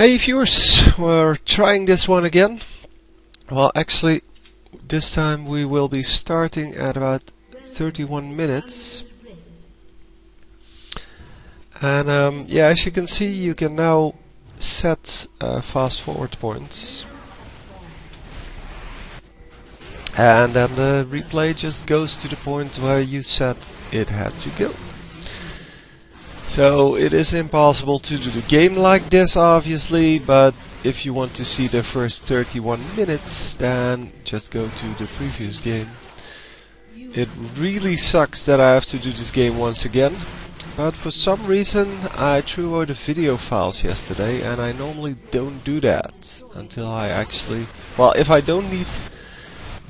Hey viewers, we're trying this one again. Well, actually, this time we will be starting at about 31 minutes. And yeah, as you can see, you can now set fast forward points. And then the replay just goes to the point where you said it had to go. So it is impossible to do the game like this, obviously, but if you want to see the first 31 minutes, then just go to the previous game. It really sucks that I have to do this game once again, but for some reason I threw away the video files yesterday, and I normally don't do that until I actually... Well, if I don't need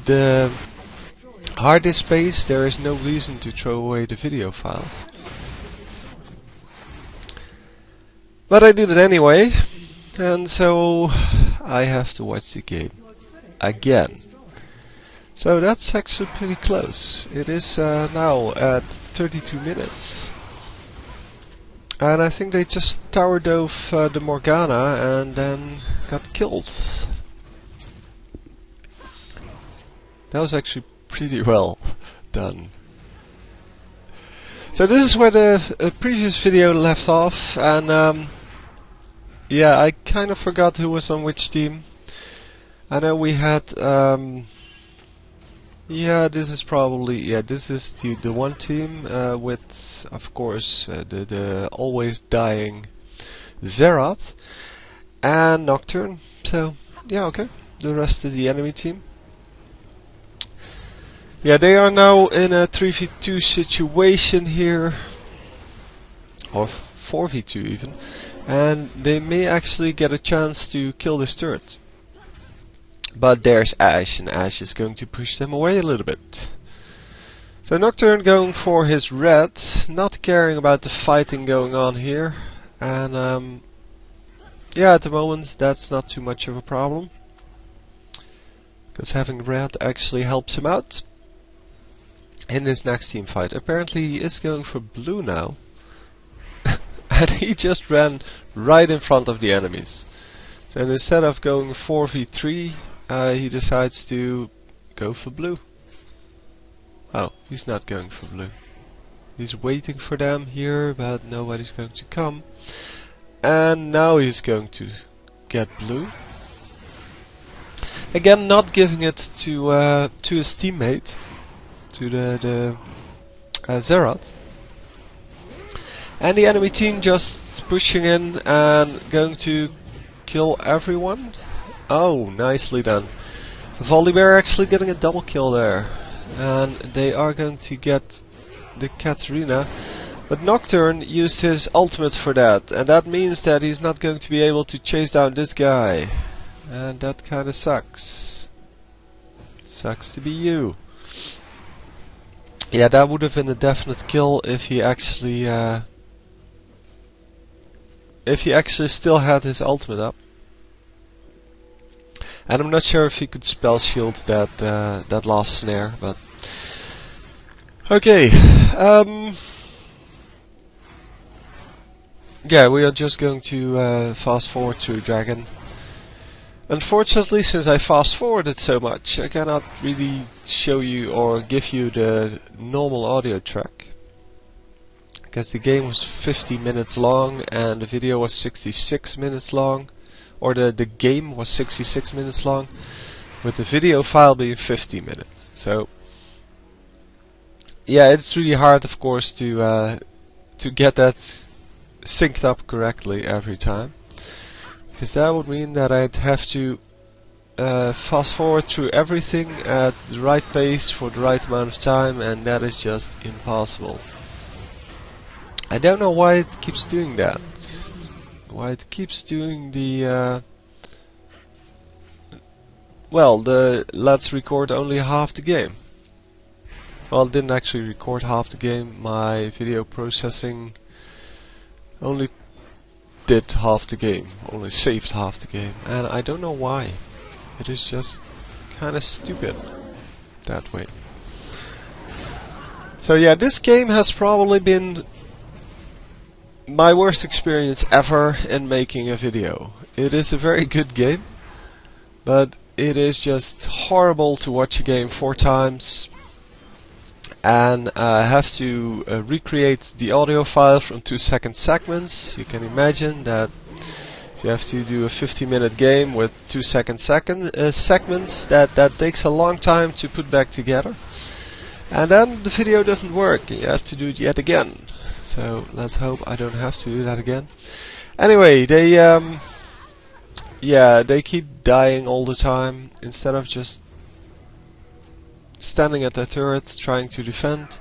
the hard disk space, there is no reason to throw away the video files. But I did it anyway, and so I have to watch the game again. So that's actually pretty close. It is now at 32 minutes. And I think they just tower dove the Morgana and then got killed. That was actually pretty well done. So this is where the previous video left off, and yeah, I kind of forgot who was on which team. I know we had, yeah, this is probably, yeah, this is the one team with, of course, the always dying Zerat and Nocturne. So, yeah, okay, the rest is the enemy team. Yeah, they are now in a 3v2 situation here, or 4v2 even. And they may actually get a chance to kill this turret. But there's Ashe, and Ashe is going to push them away a little bit. So Nocturne going for his red, not caring about the fighting going on here. And yeah, at the moment that's not too much of a problem, because having red actually helps him out in his next team fight. Apparently he is going for blue now. And he just ran right in front of the enemies. So instead of going 4v3, he decides to go for blue. Oh, he's not going for blue. He's waiting for them here, but nobody's going to come. And now he's going to get blue. Again, not giving it to his teammate, to the Zerat. And the enemy team just pushing in and going to kill everyone. Oh, nicely done. Volibear actually getting a double kill there. And they are going to get the Katarina. But Nocturne used his ultimate for that. And that means that he's not going to be able to chase down this guy. And that kinda sucks. Sucks to be you. Yeah, that would have been a definite kill if he actually... if he actually still had his ultimate up. And I'm not sure if he could spell shield that that last snare, but okay. Yeah, we are just going to fast forward to Dragon. Unfortunately, since I fast forwarded so much, I cannot really show you or give you the normal audio track, because the game was 50 minutes long and the video was 66 minutes long, or the game was 66 minutes long, with the video file being 50 minutes. So yeah, it's really hard, of course, to get that synced up correctly every time, because that would mean that I'd have to fast forward through everything at the right pace for the right amount of time, and that is just impossible. I don't know why it keeps doing that. Why it keeps doing the... well, the let's record only half the game. Well, it didn't actually record half the game. My video processing only did half the game. Only saved half the game. And I don't know why. It is just kinda stupid that way. So yeah, this game has probably been my worst experience ever in making a video. It is a very good game, but it is just horrible to watch a game 4 times and have to recreate the audio file from 2-second segments. You can imagine that if you have to do a 50-minute game with 2-second segments, that takes a long time to put back together. And then the video doesn't work, and you have to do it yet again. So let's hope I don't have to do that again. Anyway, they keep dying all the time instead of just standing at their turrets trying to defend.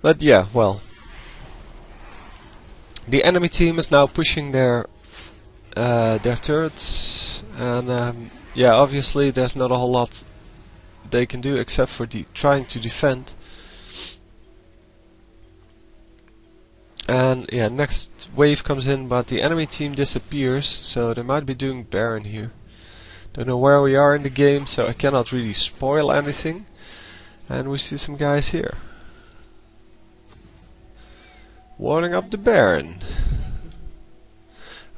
But yeah, well, the enemy team is now pushing their turrets, and yeah, obviously there's not a whole lot they can do except for trying to defend. And yeah, next wave comes in, but the enemy team disappears, so they might be doing Baron here. Don't know where we are in the game, so I cannot really spoil anything. And we see some guys here warding up the Baron.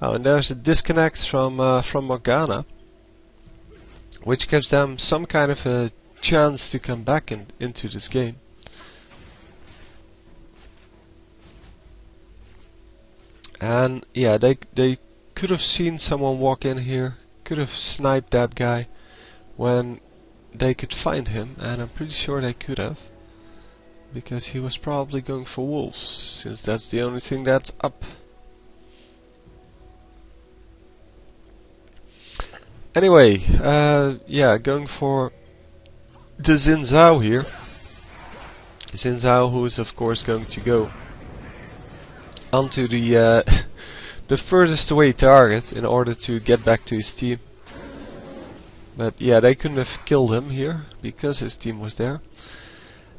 Oh, and there's a disconnect from Morgana, which gives them some kind of a chance to come back into this game. And yeah, they could have seen someone walk in here, could have sniped that guy when they could find him, and I'm pretty sure they could have, because he was probably going for wolves, since that's the only thing that's up. Anyway, yeah, going for the Xin Zhao here. Xin Zhao, who is of course going to go onto the furthest away target in order to get back to his team. But yeah, they couldn't have killed him here because his team was there.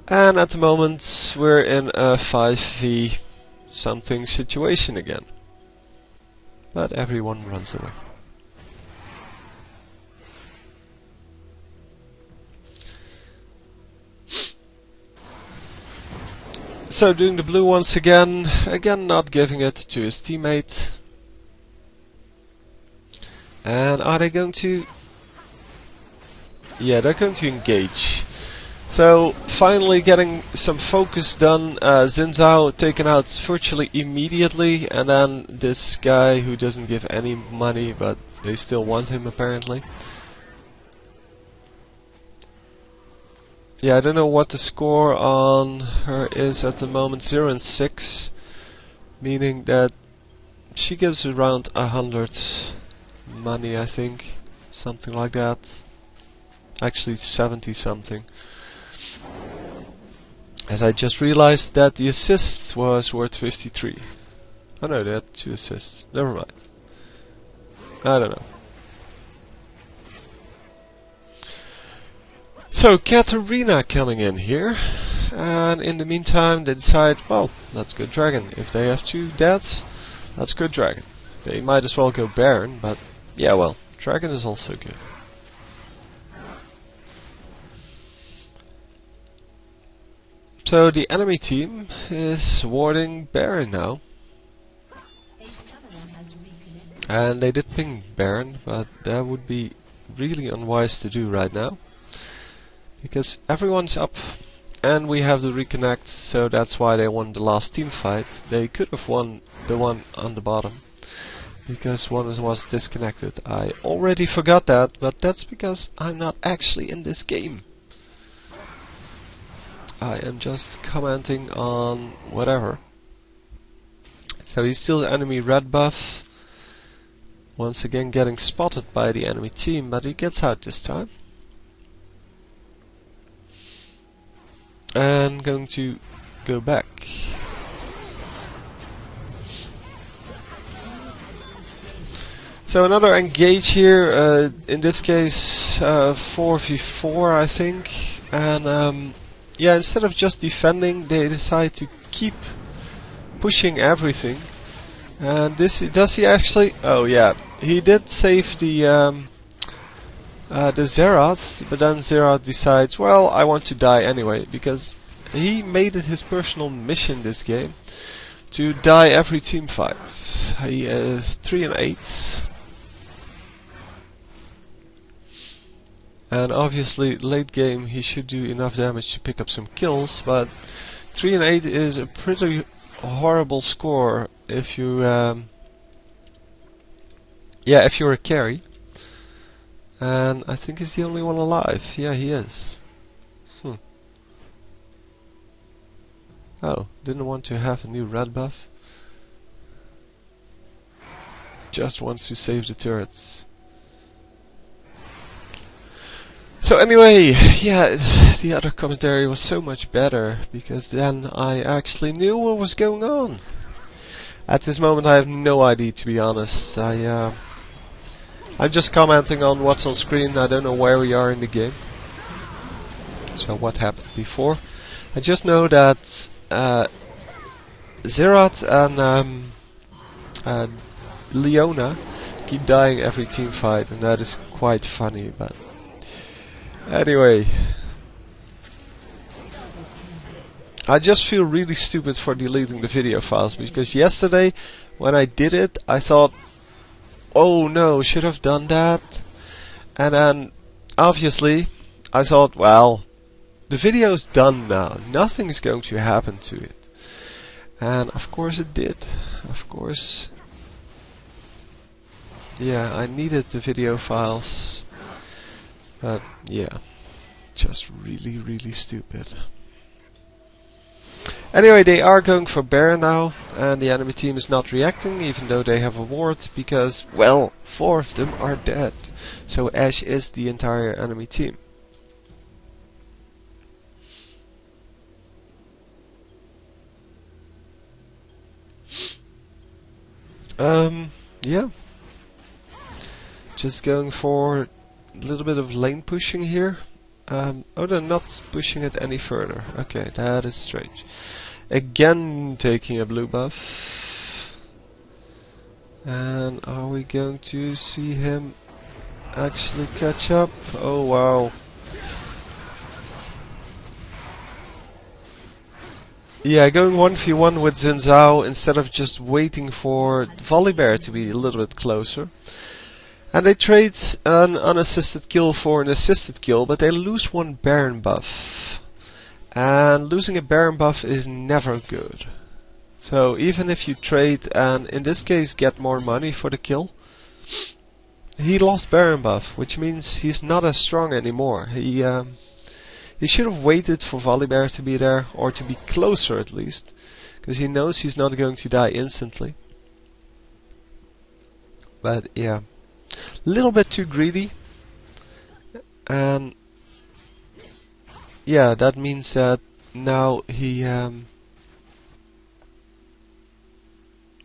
And at the moment we're in a 5v something situation again. But everyone runs away. So doing the blue once again not giving it to his teammate. And are they going to... yeah, they're going to engage. So finally getting some focus done. Xin Zhao taken out virtually immediately, and then this guy who doesn't give any money, but they still want him apparently. Yeah, I don't know what the score on her is at the moment. 0 and 6, meaning that she gives around 100 money, I think, something like that. Actually 70 something. As I just realized that the assist was worth 53. Oh no, they had 2 assists. Never mind. I don't know. So Katarina coming in here, and in the meantime they decide, well, let's go Dragon. If they have 2 deaths, let's go Dragon. They might as well go Baron, but yeah, well, Dragon is also good. So the enemy team is warding Baron now. And they did ping Baron, but that would be really unwise to do right now, because everyone's up and we have the reconnect, so that's why they won the last team fight. They could have won the one on the bottom, because one was disconnected. I already forgot that, but that's because I'm not actually in this game. I am just commenting on whatever. So he's still the enemy red buff. Once again getting spotted by the enemy team, but he gets out this time. And going to go back. So another engage here, in this case 4v4 I think, and yeah, instead of just defending they decide to keep pushing everything. And does he actually... oh yeah, he did save the Zerath, but then Zerath decides, well, I want to die anyway, because he made it his personal mission this game to die every team fight. He is 3 and 8. And obviously late game he should do enough damage to pick up some kills, but 3 and 8 is a pretty horrible score if you if you're a carry. And I think he's the only one alive. Yeah, he is. Oh, didn't want to have a new red buff. Just wants to save the turrets. So anyway, yeah, the other commentary was so much better, because then I actually knew what was going on. At this moment I have no idea, to be honest. I'm just commenting on what's on screen. I don't know where we are in the game. So what happened before. I just know that Zerat and Leona keep dying every team fight, and that is quite funny, but anyway, I just feel really stupid for deleting the video files, because yesterday when I did it I thought, oh no, should have done that. And then obviously I thought, well, the video's done now, nothing is going to happen to it. And of course it did. Of course. Yeah, I needed the video files. But yeah, just really stupid. Anyway, they are going for Baron now, and the enemy team is not reacting, even though they have a ward, because, well, 4 of them are dead. So Ashe is the entire enemy team. Yeah. Just going for a little bit of lane pushing here. Oh, they're not pushing it any further. Okay, that is strange. Again taking a blue buff. And are we going to see him actually catch up? Oh wow. Yeah, going 1v1 with Xin Zhao instead of just waiting for Volibear to be a little bit closer. And they trade an unassisted kill for an assisted kill, but they lose one Baron buff. And losing a Baron buff is never good. So even if you trade and in this case get more money for the kill, he lost Baron buff, which means he's not as strong anymore. He should have waited for Volibear to be there, or to be closer at least, because he knows he's not going to die instantly. But yeah, a little bit too greedy. And yeah, that means that now he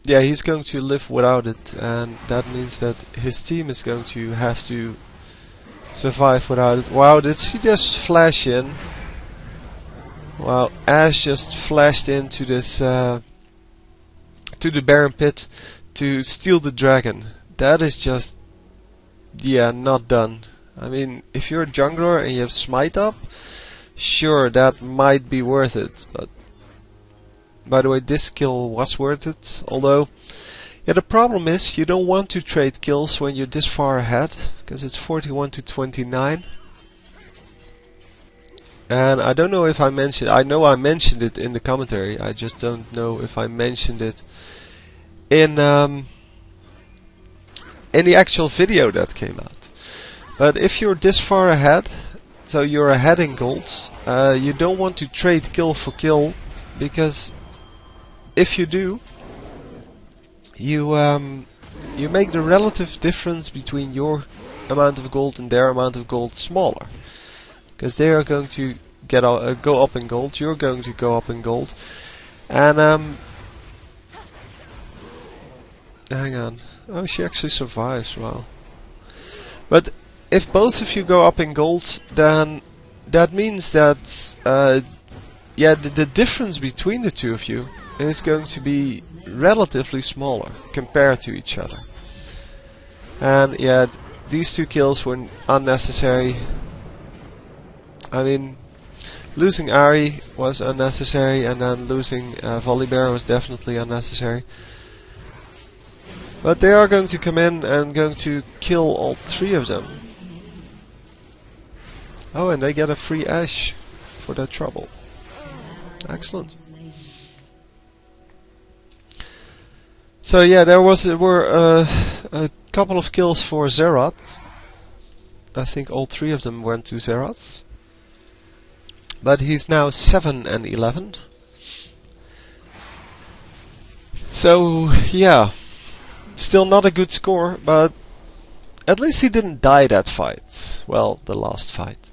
he's going to live without it, and that means that his team is going to have to survive without it. Wow, did she just flash in? Wow, Ashe just flashed into this to the Baron pit to steal the dragon. That is just, yeah, not done. I mean, if you're a jungler and you have smite up, sure, that might be worth it. But by the way, this kill was worth it. Although, yeah, the problem is you don't want to trade kills when you're this far ahead, because it's 41 to 29. And I don't know if I mentioned, I know I mentioned it in the commentary, I just don't know if I mentioned it in the actual video that came out. But if you're this far ahead, so you're ahead in golds, you don't want to trade kill for kill, because if you do, you make the relative difference between your amount of gold and their amount of gold smaller, because they are going to go up in gold, you're going to go up in gold, and hang on, oh, she actually survives. Wow. But if both of you go up in gold, then that means that yeah, the difference between the two of you is going to be relatively smaller compared to each other. And yeah, these two kills were unnecessary. I mean, Losing Ari was unnecessary, and then losing Volibear was definitely unnecessary. But they are going to come in and going to kill all three of them. Oh, and they get a free Ash for their trouble. Excellent. So yeah, there were a couple of kills for Zeroth. I think all three of them went to Zeroth. But he's now 7 and 11. So yeah, still not a good score, but at least he didn't die that fight. Well, the last fight.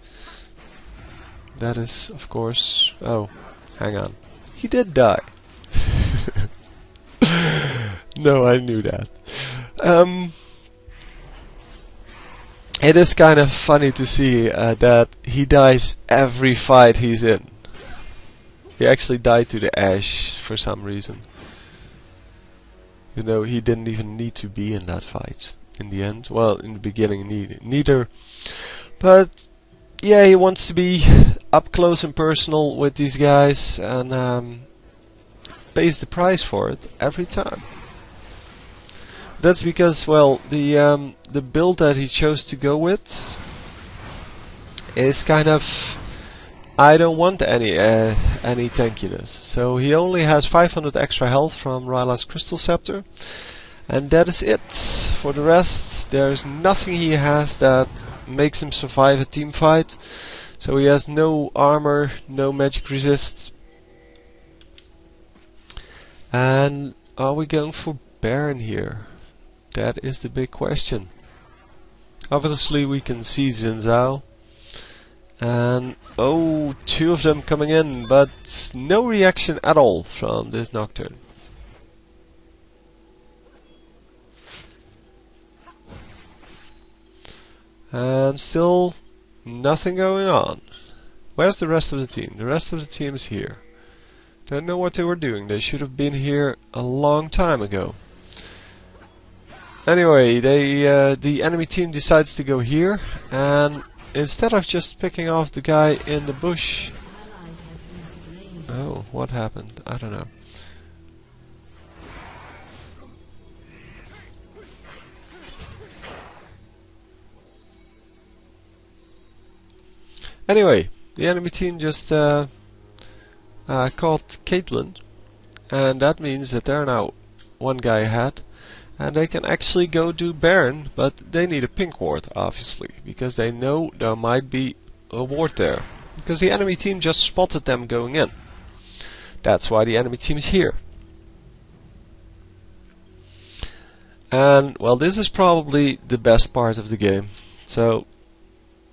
That is, of course... Oh, hang on. He did die. No, I knew that. It is kind of funny to see that he dies every fight he's in. He actually died to the Ash for some reason. You know, he didn't even need to be in that fight in the end. Well, in the beginning neither. But yeah, he wants to be up close and personal with these guys, and pays the price for it every time. That's because, well, the build that he chose to go with is kind of... I don't want any tankiness. So he only has 500 extra health from Ryla's Crystal Scepter, and that is it. For the rest, there's nothing he has that makes him survive a team fight. So he has no armor, no magic resist. And are we going for Baron here? That is the big question. Obviously we can see Xin Zhao. And oh, two of them coming in, but no reaction at all from this Nocturne. And still nothing going on. Where's the rest of the team? The rest of the team is here. Don't know what they were doing. They should have been here a long time ago. Anyway, the enemy team decides to go here, and instead of just picking off the guy in the bush... Oh, what happened? I don't know. Anyway, the enemy team just caught Caitlyn, and that means that they're now one guy ahead. And they can actually go do Baron, but they need a pink ward, obviously, because they know there might be a ward there. Because the enemy team just spotted them going in. That's why the enemy team is here. And, well, this is probably the best part of the game. So,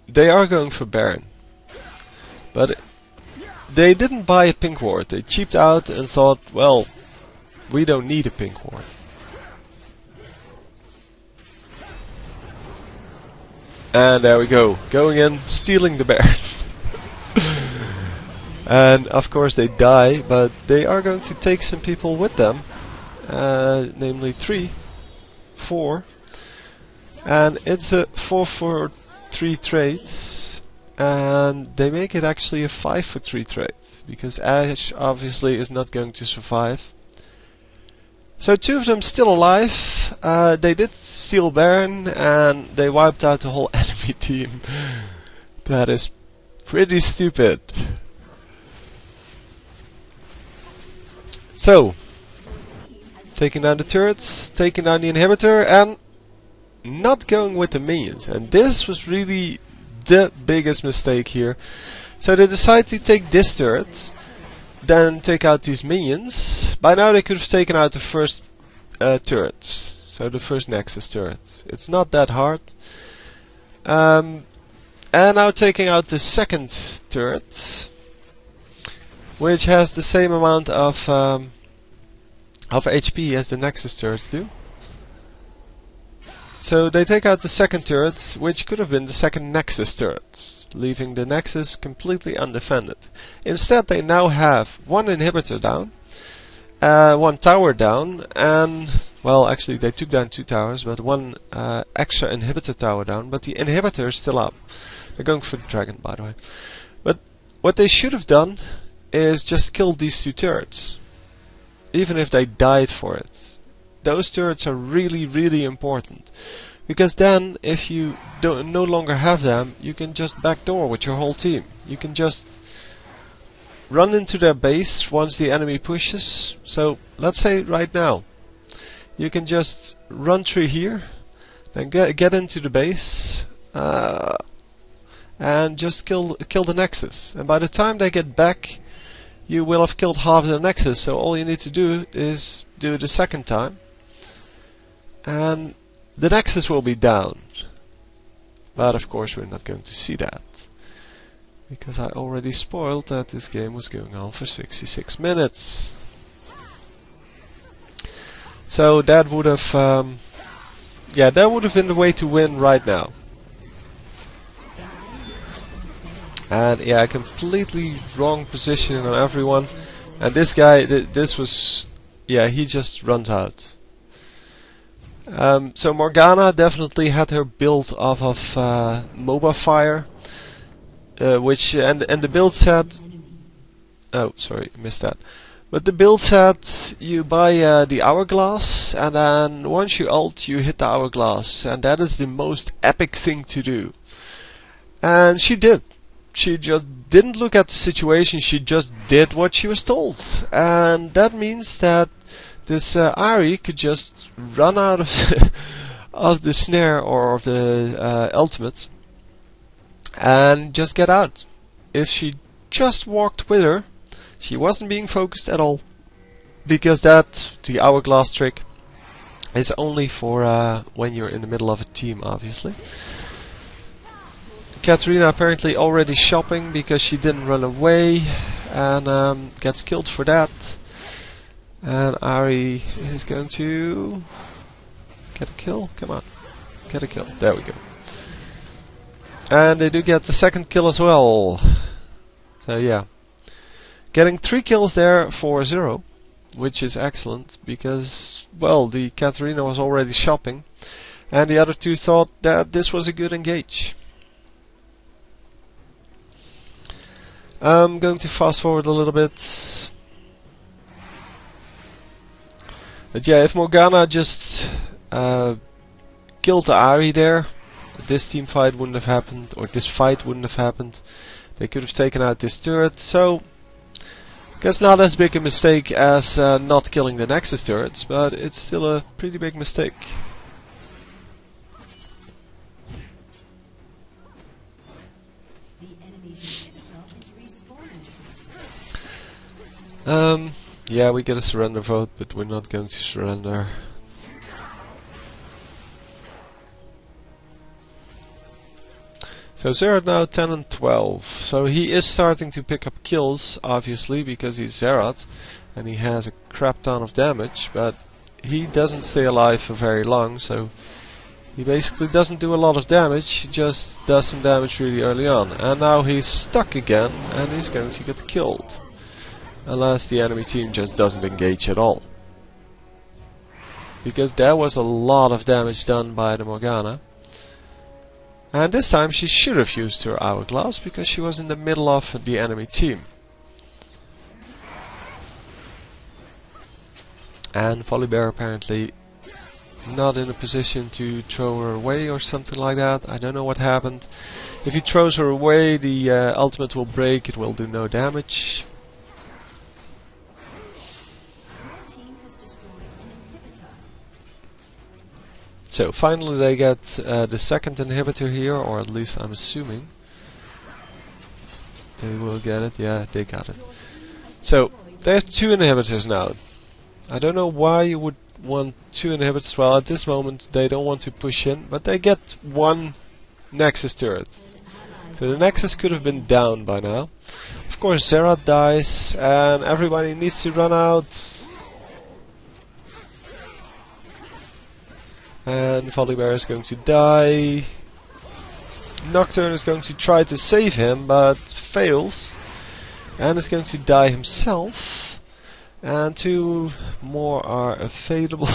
they are going for Baron. But they didn't buy a pink ward. They cheaped out and thought, well, we don't need a pink ward. And there we go, going in, stealing the Baron. And of course they die, but they are going to take some people with them. Namely 3, 4. And it's a 4 for 3 trades. And they make it actually a 5 for 3 trade. Because Ash obviously is not going to survive. So 2 of them still alive. They did steal Baron, and they wiped out the whole enemy team. That is pretty stupid. So, taking down the turrets, taking down the inhibitor, and not going with the minions. And this was really the biggest mistake here. So they decide to take this turret, then take out these minions. By now they could have taken out the first turrets. So the first Nexus turret. It's not that hard. And now taking out the second turret, which has the same amount of HP as the Nexus turrets do. So they take out the second turret, which could have been the second Nexus turret, leaving the Nexus completely undefended. Instead they now have one inhibitor down, one tower down, and, well, actually they took down 2 towers, but one extra inhibitor tower down, but the inhibitor is still up. They're going for the dragon, by the way. But what they should have done is just kill these two turrets, even if they died for it. Those turrets are really, really important, because then if you no longer have them, you can just backdoor with your whole team. You can just run into their base once the enemy pushes. So let's say right now you can just run through here and get into the base and just kill the Nexus, and by the time they get back you will have killed half the Nexus. So all you need to do is do it a second time and the Nexus will be down. But of course we're not going to see that, because I already spoiled that this game was going on for 66 minutes. So that would have that would have been the way to win right now. And yeah, completely wrong positioning on everyone. And this guy, this was, yeah, he just runs out. So Morgana definitely had her build off of MOBA Fire, which and the build said, oh sorry, missed that. But the build said you buy the hourglass, and then once you ult you hit the hourglass, and that is the most epic thing to do. And she did. She just didn't look at the situation, she just did what she was told. And that means that this Ahri could just run out of of the snare or of the ultimate and just get out. If she just walked with her, she wasn't being focused at all, because the hourglass trick is only for when you're in the middle of a team, obviously. Katarina apparently already shopping because she didn't run away, and gets killed for that. And Ahri is going to get a kill. Come on, get a kill. There we go. And they do get the second kill as well. So yeah, getting 3 kills there for 0, which is excellent, because, well, the Katarina was already shopping, and the other two thought that this was a good engage. I'm going to fast forward a little bit. But yeah, if Morgana just killed the Ahri there, this team fight wouldn't have happened, or this fight wouldn't have happened. They could have taken out this turret, so I guess not as big a mistake as not killing the Nexus turrets, but it's still a pretty big mistake. Yeah, we get a surrender vote, but we're not going to surrender. So Zerat now 10 and 12. So he is starting to pick up kills, obviously, because he's Zerat and he has a crap ton of damage, but he doesn't stay alive for very long, so he basically doesn't do a lot of damage, he just does some damage really early on. And now he's stuck again and he's going to get killed, unless the enemy team just doesn't engage at all. Because there was a lot of damage done by the Morgana. And this time she should have used her hourglass, because she was in the middle of the enemy team. And Volibear apparently not in a position to throw her away or something like that. I don't know what happened. If he throws her away, the ultimate will break, it will do no damage. So finally they get the second inhibitor here, or at least I'm assuming they will get it. Yeah, they got it. So there's 2 inhibitors now. I don't know why you would want 2 inhibitors. Well, at this moment they don't want to push in, but they get 1 Nexus turret. So the Nexus could have been down by now. Of course Zerat dies and everybody needs to run out. And Volibear is going to die. Nocturne is going to try to save him, but fails. And is going to die himself. And 2 more are available.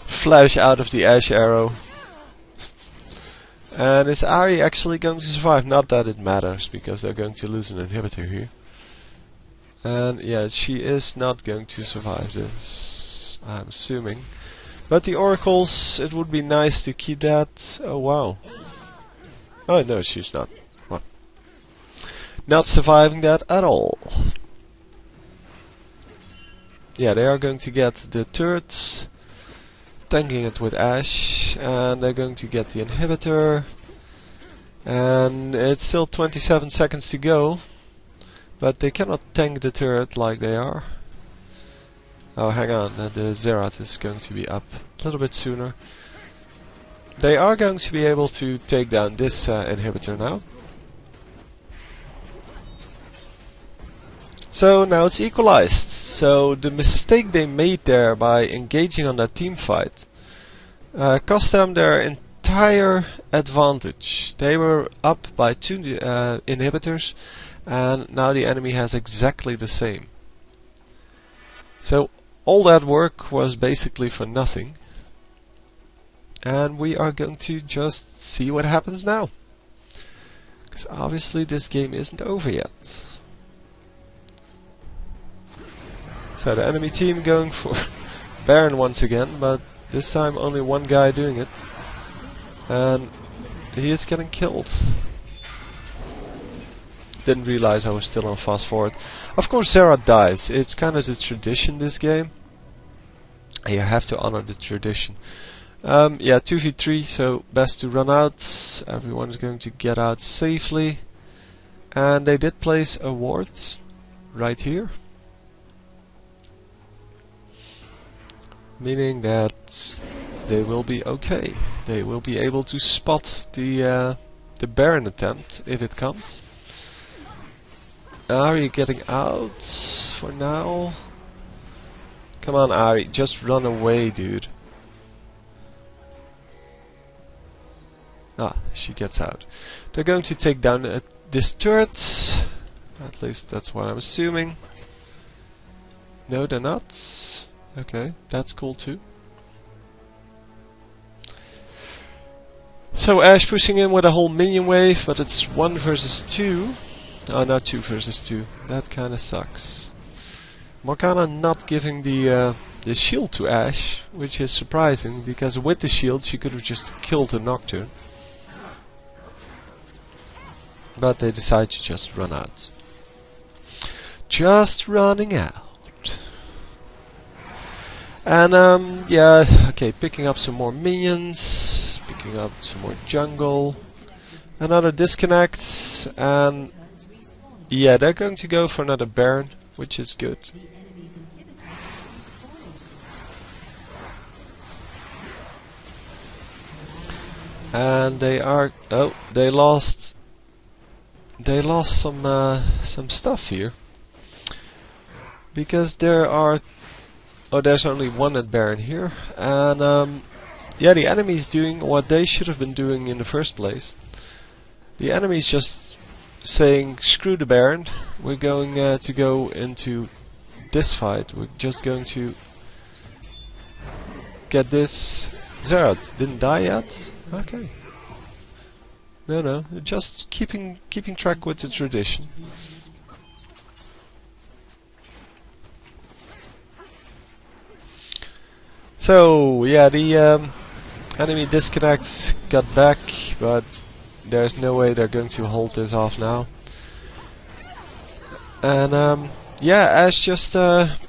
Flash out of the Ash Arrow. And is Ahri actually going to survive? Not that it matters, because they're going to lose an inhibitor here. And yeah, she is not going to survive this, I'm assuming. But the oracles, it would be nice to keep that. Oh wow. Oh no, she's not. What? Not surviving that at all. Yeah, they are going to get the turret, tanking it with Ashe, and they're going to get the inhibitor. And it's still 27 seconds to go, but they cannot tank the turret like they are. Oh, hang on, the Zerat is going to be up a little bit sooner. They are going to be able to take down this inhibitor now. So now it's equalized. So the mistake they made there by engaging on that team fight cost them their entire advantage. They were up by 2 inhibitors, and now the enemy has exactly the same. So all that work was basically for nothing. And we are going to just see what happens now. Because obviously this game isn't over yet. So the enemy team going for Baron once again, but this time only one guy doing it. And he is getting killed. Didn't realize I was still on fast forward. Of course Zerat dies. It's kind of the tradition this game. You have to honor the tradition. Yeah, 2v3, so best to run out. Everyone's going to get out safely. And they did place a ward right here. Meaning that they will be okay. They will be able to spot the Baron attempt if it comes. Ahri getting out for now. Come on, Ahri, just run away, dude. Ah, she gets out. They're going to take down this turret. At least that's what I'm assuming. No, they're not. Okay, that's cool too. So Ashe pushing in with a whole minion wave, but it's 1 versus 2. Oh, not 2 versus 2. That kinda sucks. Morgana not giving the shield to Ashe, which is surprising, because with the shield she could have just killed the Nocturne. But they decide to just run out. Just running out. And yeah, okay, picking up some more minions, picking up some more jungle, another disconnect, and yeah, they're going to go for another Baron, which is good. And they are, oh, they lost some stuff here, because there are, oh, there's only one at Baron here, and yeah, the enemy is doing what they should have been doing in the first place. The enemy is just saying, screw the Baron, we're going to go into this fight, we're just going to get this. Zerat didn't die yet? Okay. No, just keeping track with the tradition. So yeah, the enemy disconnect got back, but there's no way they're going to hold this off now. And yeah, Ashe just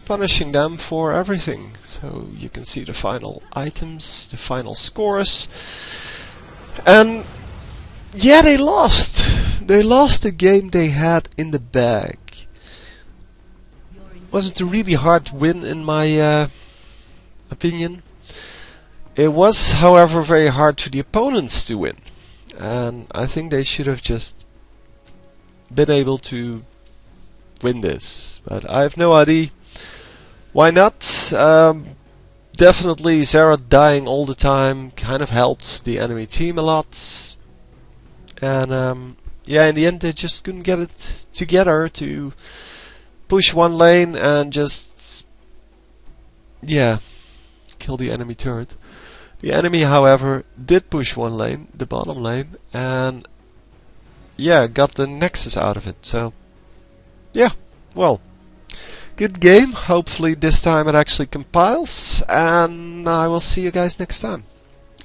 punishing them for everything. So you can see the final items, the final scores, and yeah, they lost. They lost the game they had in the bag. Wasn't a really hard win in my opinion. It was, however, very hard for the opponents to win, and I think they should have just been able to win this, but I have no idea. Why not? Definitely Zerat dying all the time kind of helped the enemy team a lot, and yeah, in the end they just couldn't get it together to push one lane and just, yeah, kill the enemy turret. The enemy, however, did push one lane, the bottom lane, and yeah, got the nexus out of it. So yeah, well, good game. Hopefully this time it actually compiles, and I will see you guys next time.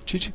GG.